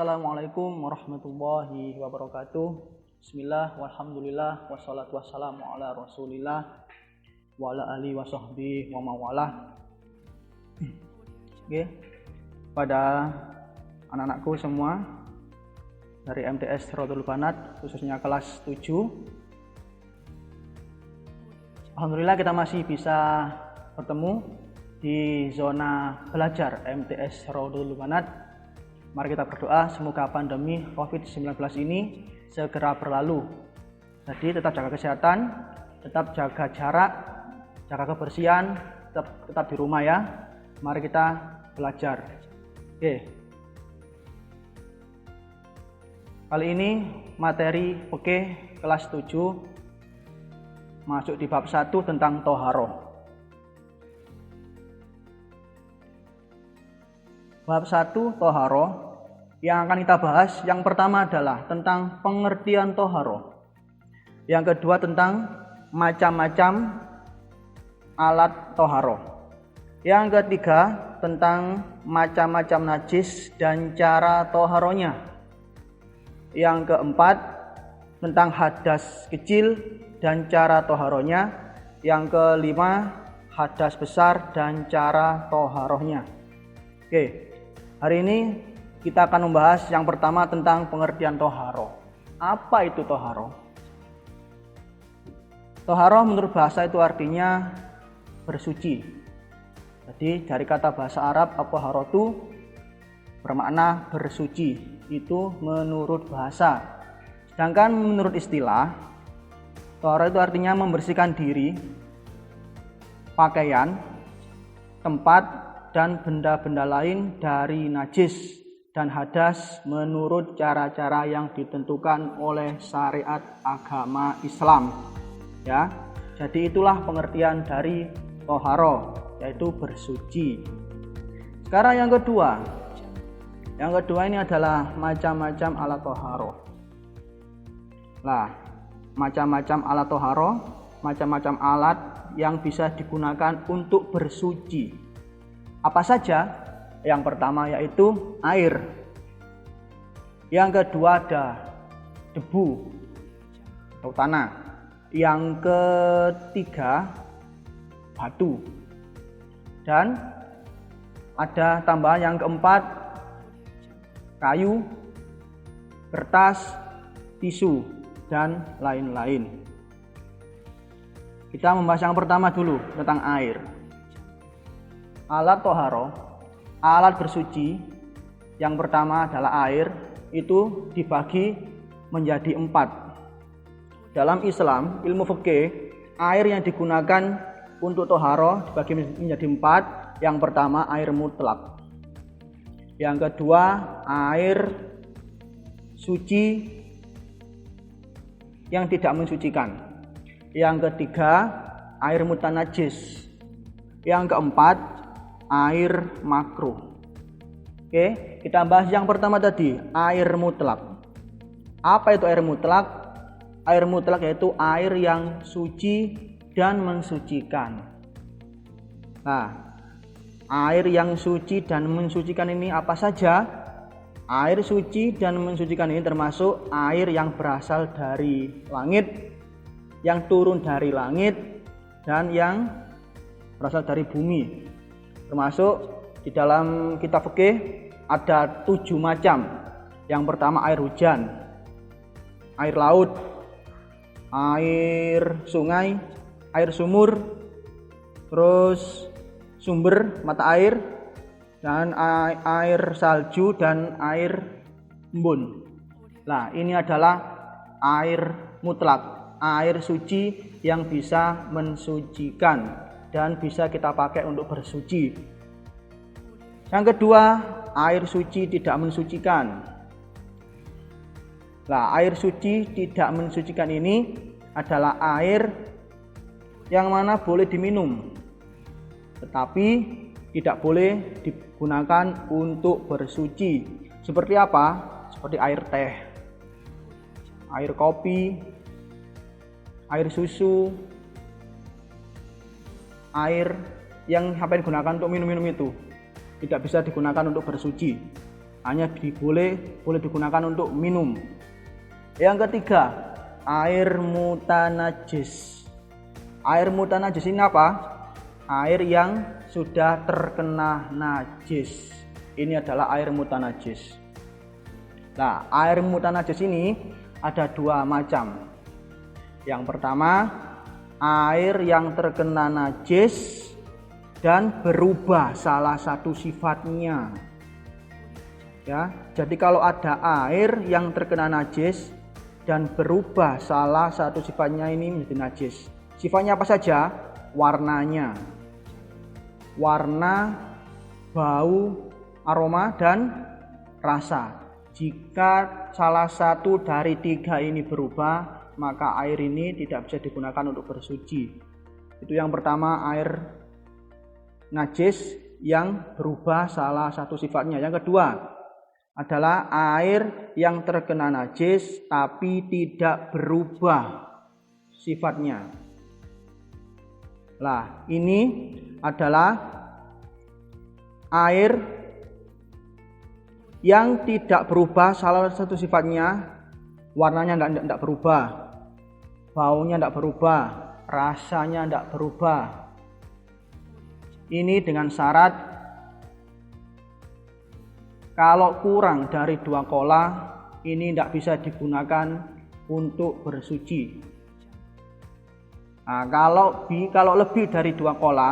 Assalamualaikum warahmatullahi wabarakatuh. Bismillah, walhamdulillah, wassalatu wassalamu ala rasulillah wa ala alihi wa sahbihi wa mawalah. Oke, pada anak-anakku semua dari MTS Rodul Banat, khususnya kelas 7. Alhamdulillah kita masih bisa bertemu di zona belajar MTS Rodul Banat. Mari kita berdoa semoga pandemi COVID-19 ini segera berlalu. Jadi tetap jaga kesehatan, tetap jaga jarak, jaga kebersihan, tetap di rumah ya. Mari kita belajar. Oke. Kali ini materi kelas 7 masuk di bab 1 tentang toharoh. Bab 1 toharoh yang akan kita bahas, yang pertama adalah tentang pengertian toharoh. Yang kedua tentang macam-macam alat toharoh. Yang ketiga tentang macam-macam najis dan cara toharohnya. Yang keempat tentang hadas kecil dan cara toharohnya. Yang kelima hadas besar dan cara toharohnya. Oke. Hari ini kita akan membahas yang pertama tentang pengertian toharoh. Apa itu toharoh? Toharoh menurut bahasa itu artinya bersuci. Jadi dari kata bahasa Arab at-toharatu bermakna bersuci. Itu menurut bahasa. Sedangkan menurut istilah, toharoh itu artinya membersihkan diri, pakaian, tempat, dan benda-benda lain dari najis dan hadas menurut cara-cara yang ditentukan oleh syariat agama Islam. Ya, jadi itulah pengertian dari toharoh, yaitu bersuci. Sekarang yang kedua ini adalah macam-macam alat toharoh. Nah, macam-macam alat toharoh, macam-macam alat yang bisa digunakan untuk bersuci. Apa saja? Yang pertama yaitu air. Yang kedua ada debu atau tanah. Yang ketiga batu. Dan ada tambahan yang keempat kayu, kertas, tisu, dan lain-lain. Kita membahas yang pertama dulu tentang air. Alat toharoh, alat bersuci yang pertama adalah air, itu dibagi menjadi 4. Dalam Islam, ilmu fikih, air yang digunakan untuk toharoh dibagi menjadi 4. Yang pertama air mutlak. Yang kedua air suci yang tidak mensucikan. Yang ketiga air mutanajis. Yang keempat air makruh. Oke, kita bahas yang pertama tadi, air mutlak. Apa itu air mutlak? Air mutlak yaitu air yang suci dan mensucikan. Nah, air yang suci dan mensucikan ini apa saja? Air suci dan mensucikan ini termasuk air yang berasal dari langit, yang turun dari langit, dan yang berasal dari bumi. Termasuk di dalam kitab fikih ada 7 macam. Yang pertama air hujan, air laut, air sungai, air sumur, terus sumber mata air, dan air salju dan air embun. Nah, ini adalah air mutlak, air suci yang bisa mensucikan dan bisa kita pakai untuk bersuci. Yang kedua, air suci tidak mensucikan. Nah, air suci tidak mensucikan ini adalah air yang mana boleh diminum, tetapi tidak boleh digunakan untuk bersuci. Seperti apa? Seperti air teh, air kopi, air susu, air yang digunakan untuk minum-minum itu tidak bisa digunakan untuk bersuci. hanya boleh digunakan untuk minum. Yang ketiga, air mutanajis. Air mutanajis ini apa? Air yang sudah terkena najis. Ini adalah air mutanajis. Nah, air mutanajis ini ada dua macam. Yang pertama, air yang terkena najis dan berubah salah satu sifatnya. Ya, jadi kalau ada air yang terkena najis dan berubah salah satu sifatnya ini menjadi najis. Sifatnya apa saja? Warnanya, warna, bau, aroma, dan rasa. Jika salah satu dari tiga ini berubah, maka air ini tidak bisa digunakan untuk bersuci. Itu yang pertama, air najis yang berubah salah satu sifatnya. Yang kedua adalah air yang terkena najis tapi tidak berubah sifatnya. Nah, ini adalah air yang tidak berubah salah satu sifatnya. Warnanya tidak berubah, baunya tidak berubah, rasanya tidak berubah. Ini dengan syarat kalau kurang dari 2 kola, ini tidak bisa digunakan untuk bersuci. Nah, kalau lebih dari 2 kola,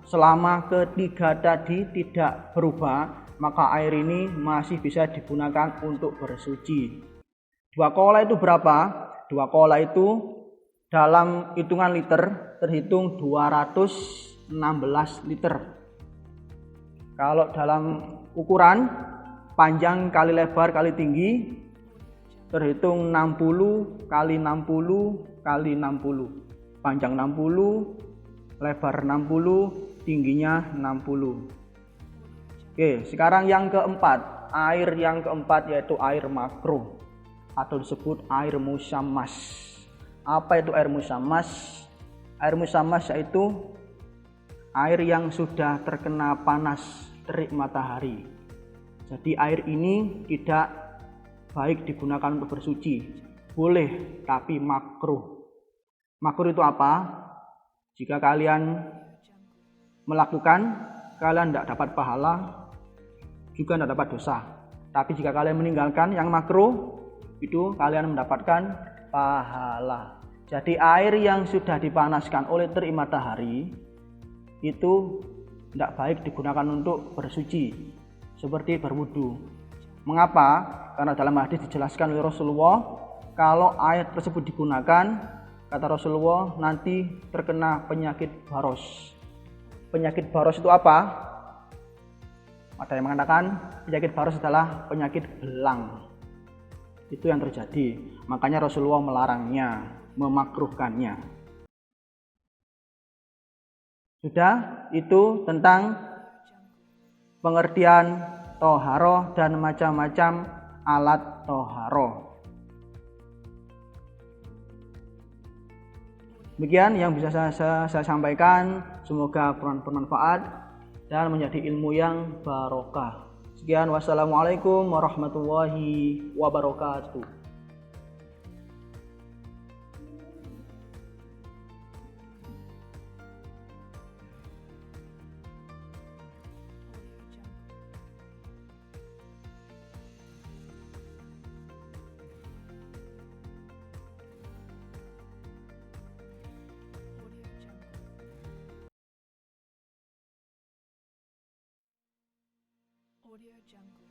selama ketiga tadi tidak berubah, maka air ini masih bisa digunakan untuk bersuci. 2 kola itu berapa? 2 kola itu dalam hitungan liter terhitung 216 liter. Kalau dalam ukuran panjang kali lebar kali tinggi terhitung 60 kali 60 kali 60. Panjang 60, lebar 60, tingginya 60. Oke, sekarang yang keempat. Air yang keempat yaitu air makruh atau disebut air musammas. Apa itu air musammas? Air musammas yaitu air yang sudah terkena panas terik matahari. Jadi air ini tidak baik digunakan untuk bersuci. Boleh, tapi makruh. Makruh itu apa? Jika kalian melakukan, kalian tidak dapat pahala, juga tidak dapat dosa. Tapi jika kalian meninggalkan yang makruh, itu kalian mendapatkan pahala. Jadi air yang sudah dipanaskan oleh terik matahari itu tidak baik digunakan untuk bersuci. Seperti berwudu. Mengapa? Karena dalam hadis dijelaskan oleh Rasulullah, kalau air tersebut digunakan, kata Rasulullah, nanti terkena penyakit baros. Penyakit baros itu apa? Ada yang mengatakan penyakit baros adalah penyakit belang. Itu yang terjadi. Makanya Rasulullah melarangnya, memakruhkannya. Sudah, itu tentang pengertian toharoh dan macam-macam alat toharoh. Demikian yang bisa saya sampaikan. Semoga bermanfaat dan menjadi ilmu yang barokah. Sekian, wassalamualaikum warahmatullahi wabarakatuh. Audio Jungle.